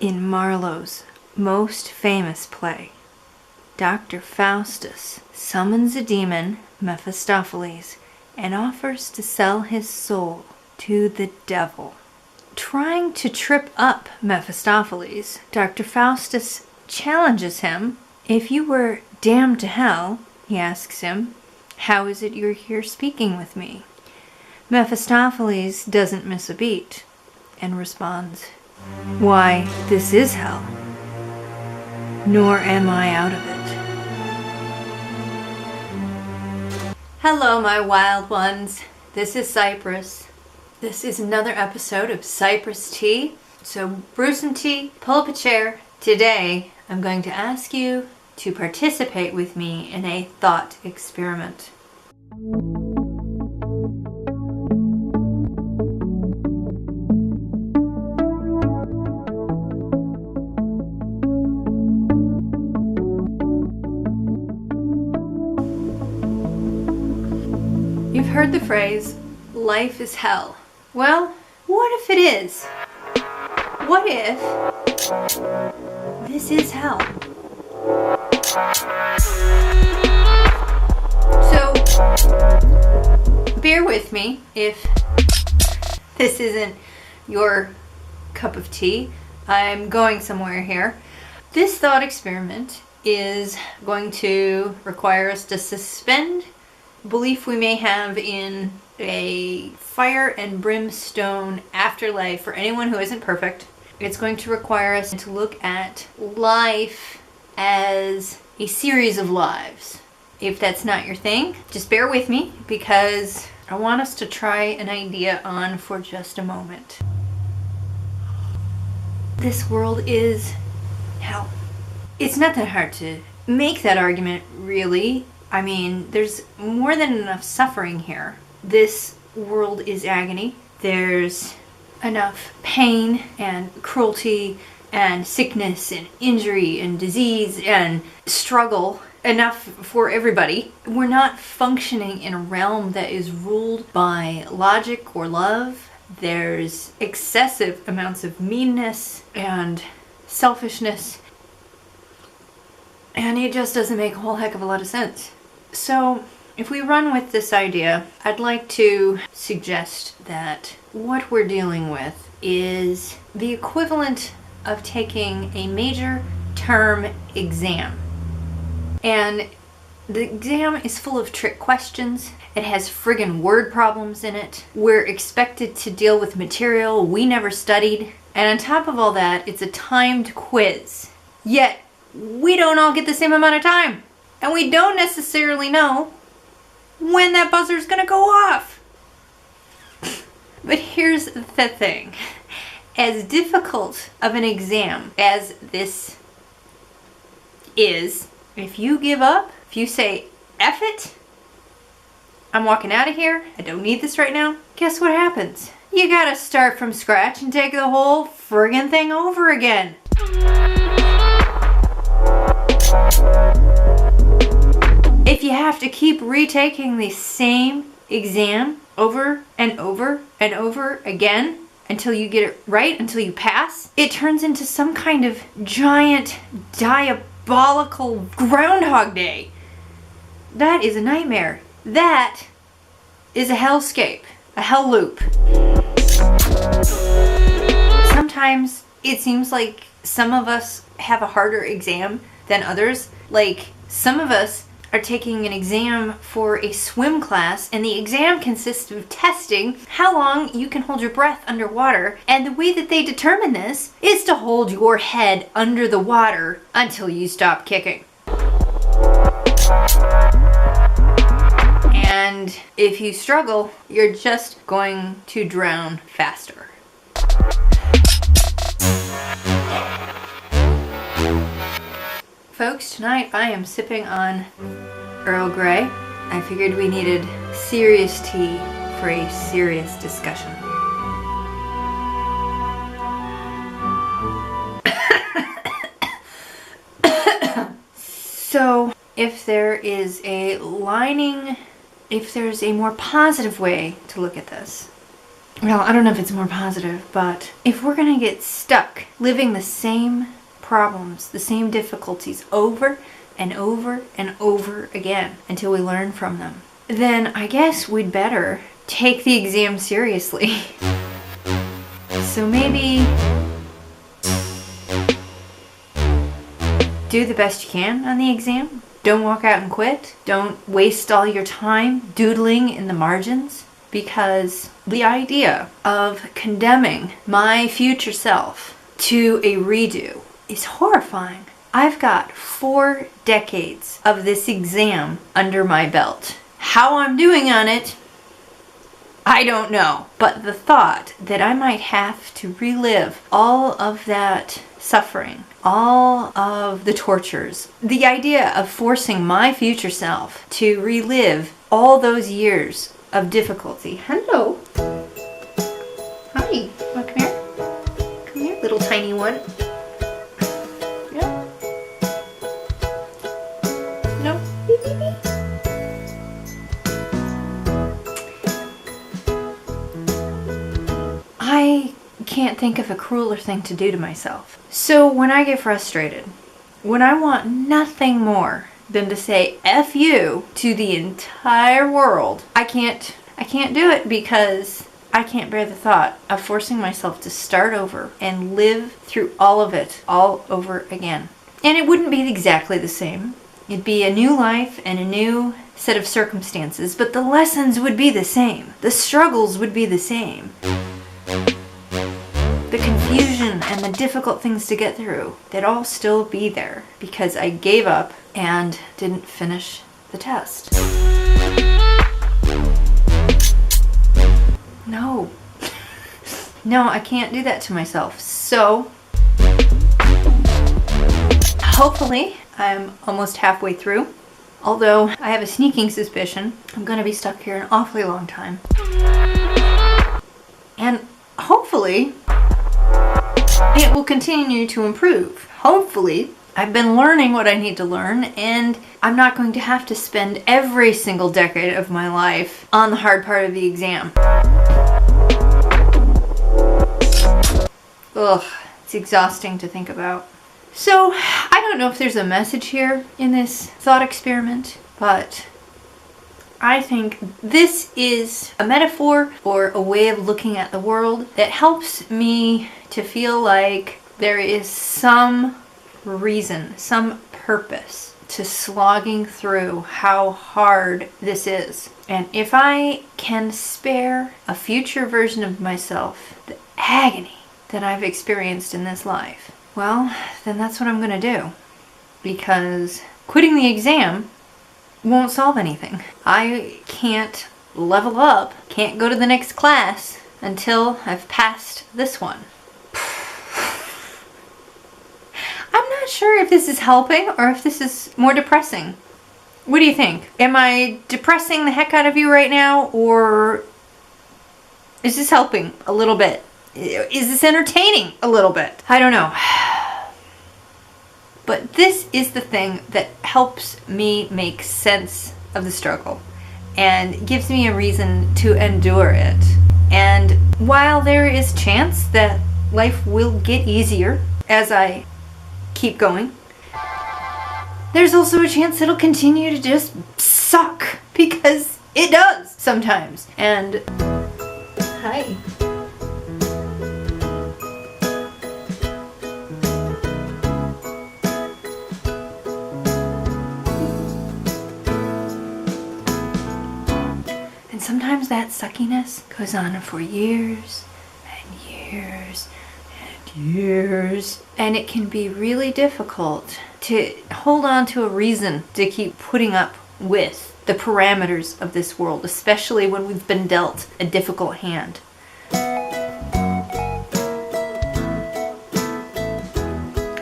In Marlowe's most famous play, Dr. Faustus summons a demon, Mephistopheles, and offers to sell his soul to the devil. Trying to trip up Mephistopheles, Dr. Faustus challenges him. If you were damned to hell, he asks him, how is it you're here speaking with me? Mephistopheles doesn't miss a beat and responds, why, this is hell, nor am I out of it. Hello, my wild ones. This is Cypris. This is another episode of Cypris Tea. So brew some tea, pull up a chair. Today, I'm going to ask you to participate with me in a thought experiment. You've heard the phrase, life is hell. Well, what if it is? What if this is hell? So, bear with me if this isn't your cup of tea. I'm going somewhere here. This thought experiment is going to require us to suspend belief we may have in a fire and brimstone afterlife for anyone who isn't perfect. It's going to require us to look at life as a series of lives. If that's not your thing, just bear with me because I want us to try an idea on for just a moment. This world is hell. It's not that hard to make that argument, really. I mean, there's more than enough suffering here. This world is agony. There's enough pain and cruelty and sickness and injury and disease and struggle. Enough for everybody. We're not functioning in a realm that is ruled by logic or love. There's excessive amounts of meanness and selfishness. And it just doesn't make a whole heck of a lot of sense. So, if we run with this idea, I'd like to suggest that what we're dealing with is the equivalent of taking a major term exam. And the exam is full of trick questions. It has friggin' word problems in it. We're expected to deal with material we never studied. And on top of all that, it's a timed quiz. Yet, we don't all get the same amount of time. And we don't necessarily know when that buzzer's gonna go off. But here's the thing. As difficult of an exam as this is, if you give up, if you say, F it, I'm walking out of here, I don't need this right now, guess what happens? You gotta start from scratch and take the whole friggin' thing over again. If you have to keep retaking the same exam over and over and over again until you get it right, until you pass, it turns into some kind of giant diabolical Groundhog Day. That is a nightmare. That is a hellscape, a hell loop. Sometimes it seems like some of us have a harder exam than others. Like, some of us are taking an exam for a swim class, and the exam consists of testing how long you can hold your breath underwater, and the way that they determine this is to hold your head under the water until you stop kicking. And if you struggle, you're just going to drown faster. Folks, tonight I am sipping on Earl Grey. I figured we needed serious tea for a serious discussion. So, if there is a lining, if there's a more positive way to look at this, well, I don't know if it's more positive, but if we're gonna get stuck living the same problems, the same difficulties over and over and over again until we learn from them, then I guess we'd better take the exam seriously. So maybe do the best you can on the exam. Don't walk out and quit. Don't waste all your time doodling in the margins, because the idea of condemning my future self to a redo is horrifying. I've got 4 decades of this exam under my belt. How I'm doing on it, I don't know. But the thought that I might have to relive all of that suffering, all of the tortures, the idea of forcing my future self to relive all those years of difficulty. Hello. Hi. Well, come here. Come here, little tiny one. Yeah. No. Beep, beep, beep. I can't think of a crueler thing to do to myself. So when I get frustrated, when I want nothing more than to say F you to the entire world, I can't do it, because I can't bear the thought of forcing myself to start over and live through all of it all over again. And it wouldn't be exactly the same. It'd be a new life and a new set of circumstances, but the lessons would be the same. The struggles would be the same. The confusion and the difficult things to get through, they'd all still be there because I gave up and didn't finish the test. No. No, I can't do that to myself. So, hopefully, I'm almost halfway through. Although, I have a sneaking suspicion I'm going to be stuck here an awfully long time. And hopefully, it will continue to improve. Hopefully, I've been learning what I need to learn, and I'm not going to have to spend every single decade of my life on the hard part of the exam. Ugh, it's exhausting to think about. So, I don't know if there's a message here in this thought experiment, but I think this is a metaphor or a way of looking at the world that helps me to feel like there is some reason, some purpose to slogging through how hard this is. And if I can spare a future version of myself the agony that I've experienced in this life, well, then that's what I'm going to do. Because quitting the exam won't solve anything. I can't level up, can't go to the next class until I've passed this one. I'm not sure if this is helping or if this is more depressing. What do you think? Am I depressing the heck out of you right now, or is this helping a little bit? Is this entertaining a little bit? I don't know. But this is the thing that helps me make sense of the struggle and gives me a reason to endure it. And while there is chance that life will get easier as I keep going, there's also a chance it'll continue to just suck, because it does sometimes. And hi. And sometimes that suckiness goes on for years and years and years. And it can be really difficult to hold on to a reason to keep putting up with the parameters of this world, especially when we've been dealt a difficult hand.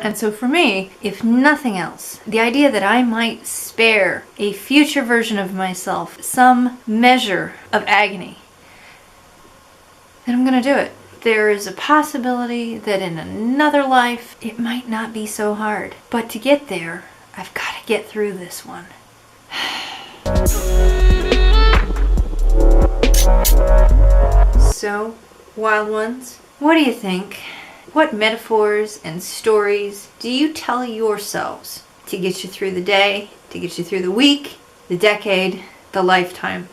And so for me, if nothing else, the idea that I might spare a future version of myself some measure of agony, then I'm going to do it. There is a possibility that in another life, it might not be so hard. But to get there, I've got to get through this one. So, wild ones, what do you think? What metaphors and stories do you tell yourselves to get you through the day, to get you through the week, the decade, the lifetime?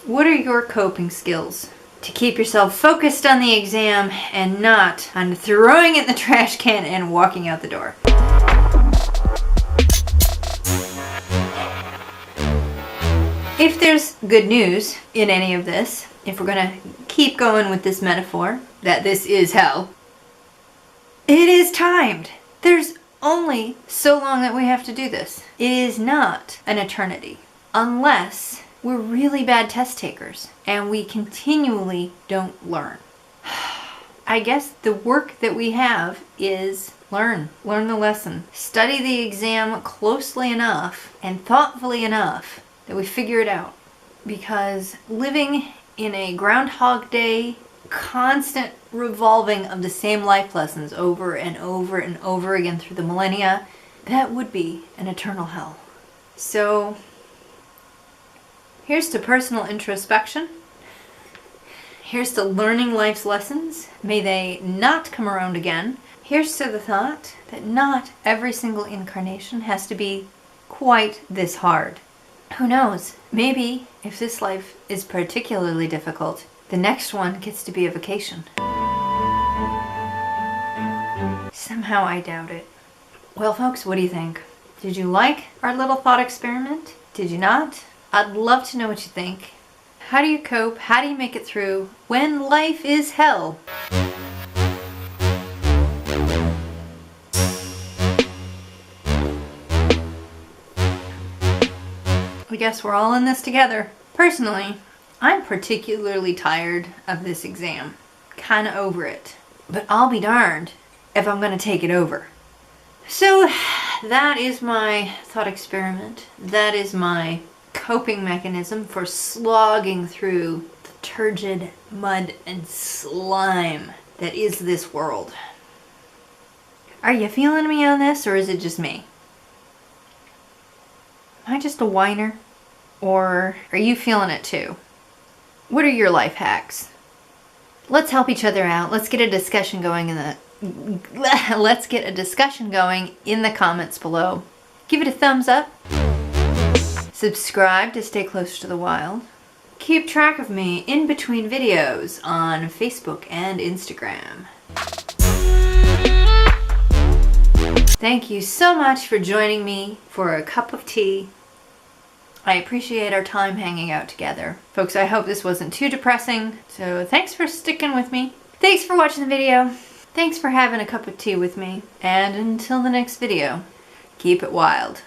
What are your coping skills to keep yourself focused on the exam and not on throwing it in the trash can and walking out the door? If there's good news in any of this, if we're gonna keep going with this metaphor that this is hell, it is timed. There's only so long that we have to do this. It is not an eternity, unless we're really bad test takers and we continually don't learn. I guess the work that we have is learn the lesson. Study the exam closely enough and thoughtfully enough that we figure it out. Because living in a Groundhog Day, constant revolving of the same life lessons over and over and over again through the millennia, that would be an eternal hell. So, here's to personal introspection. Here's to learning life's lessons. May they not come around again. Here's to the thought that not every single incarnation has to be quite this hard. Who knows? Maybe if this life is particularly difficult, the next one gets to be a vacation. Somehow I doubt it. Well, folks, what do you think? Did you like our little thought experiment? Did you not? I'd love to know what you think. How do you cope? How do you make it through when life is hell? I guess we're all in this together. Personally, I'm particularly tired of this exam. Kinda over it. But I'll be darned if I'm gonna take it over. So that is my thought experiment. That is my coping mechanism for slogging through the turgid mud and slime that is this world. Are you feeling me on this, or is it just me? Am I just a whiner? Or are you feeling it too? What are your life hacks? Let's help each other out. Let's get a discussion going in the comments below. Give it a thumbs up. Subscribe to stay close to the wild. Keep track of me in between videos on Facebook and Instagram. Thank you so much for joining me for a cup of tea. I appreciate our time hanging out together. Folks, I hope this wasn't too depressing, so thanks for sticking with me. Thanks for watching the video. Thanks for having a cup of tea with me. And until the next video, keep it wild.